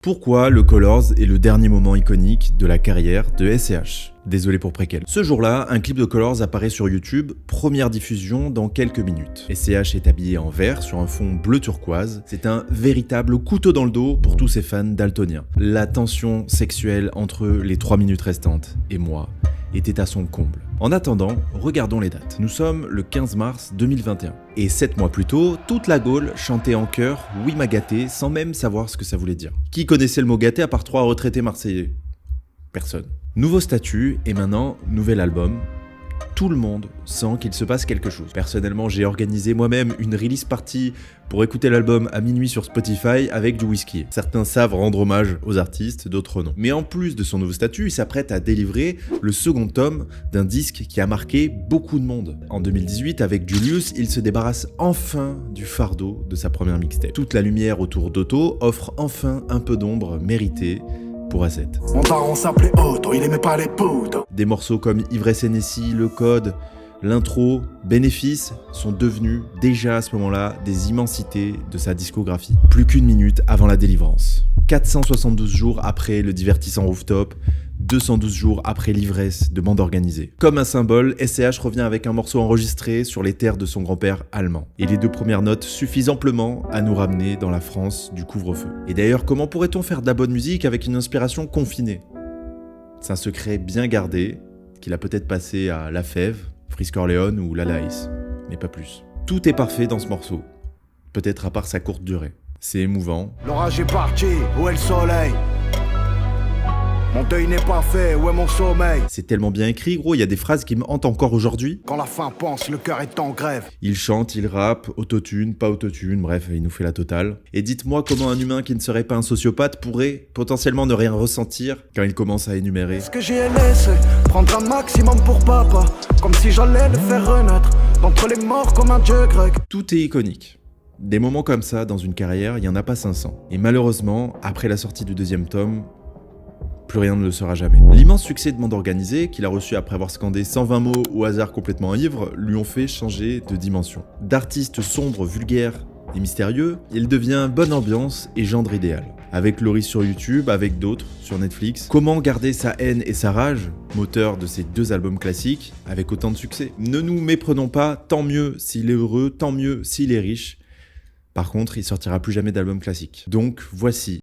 Pourquoi le Colors est le dernier moment iconique de la carrière de SCH? Désolé pour préquel. Ce jour-là, un clip de Colors apparaît sur YouTube, première diffusion dans quelques minutes. SCH est habillé en vert sur un fond bleu turquoise. C'est un véritable couteau dans le dos pour tous ces fans daltoniens. La tension sexuelle entre les 3 minutes restantes et moi était à son comble. En attendant, regardons les dates. Nous sommes le 15 mars 2021. Et 7 mois plus tôt, toute la Gaule chantait en chœur « Oui, m'a gâté » sans même savoir ce que ça voulait dire. Qui connaissait le mot gâté à part 3 retraités marseillais? Personne. Nouveau statut et maintenant, nouvel album. Tout le monde sent qu'il se passe quelque chose. Personnellement, j'ai organisé moi-même une release party pour écouter l'album à minuit sur Spotify avec du whisky. Certains savent rendre hommage aux artistes, d'autres non. Mais en plus de son nouveau statut, il s'apprête à délivrer le second tome d'un disque qui a marqué beaucoup de monde. En 2018, avec Julius, il se débarrasse enfin du fardeau de sa première mixtape. Toute la lumière autour d'Otto offre enfin un peu d'ombre méritée pour A7. Mon daron s'appelait Otto, il aimait pas les poudres. Des morceaux comme Ivresse Hennessy, Le Code, l'intro, Bénéfice sont devenus déjà à ce moment-là des immensités de sa discographie. Plus qu'une minute avant la délivrance. 472 jours après le divertissant rooftop, 212 jours après l'ivresse de bande organisée. Comme un symbole, SCH revient avec un morceau enregistré sur les terres de son grand-père allemand. Et les 2 premières notes suffisent amplement à nous ramener dans la France du couvre-feu. Et d'ailleurs, comment pourrait-on faire de la bonne musique avec une inspiration confinée? C'est un secret bien gardé, qu'il a peut-être passé à La Fève, Frisk Orleans ou La Laïs, mais pas plus. Tout est parfait dans ce morceau, peut-être à part sa courte durée. C'est émouvant. L'orage est parti, où est le soleil? Mon deuil n'est pas fait, où est mon sommeil? C'est tellement bien écrit, gros, il y a des phrases qui me hantent encore aujourd'hui. Quand la faim pense, le cœur est en grève. Il chante, il rappe, autotune, pas autotune, bref, il nous fait la totale. Et dites-moi comment un humain qui ne serait pas un sociopathe pourrait potentiellement ne rien ressentir quand il commence à énumérer. Ce que j'ai laissé, prendre un maximum pour papa, comme si j'allais le faire renaître, d'entre les morts comme un dieu grec. Tout est iconique. Des moments comme ça dans une carrière, il n'y en a pas 500. Et malheureusement, après la sortie du 2e tome, plus rien ne le sera jamais. L'immense succès de Bande Organisée, qu'il a reçu après avoir scandé 120 mots au hasard complètement ivre, lui ont fait changer de dimension. D'artiste sombre, vulgaire et mystérieux, il devient bonne ambiance et gendre idéal. Avec Loris sur YouTube, avec d'autres sur Netflix. Comment garder sa haine et sa rage, moteur de ces 2 albums classiques, avec autant de succès? Ne nous méprenons pas, tant mieux s'il est heureux, tant mieux s'il est riche. Par contre, il sortira plus jamais d'album classique. Donc voici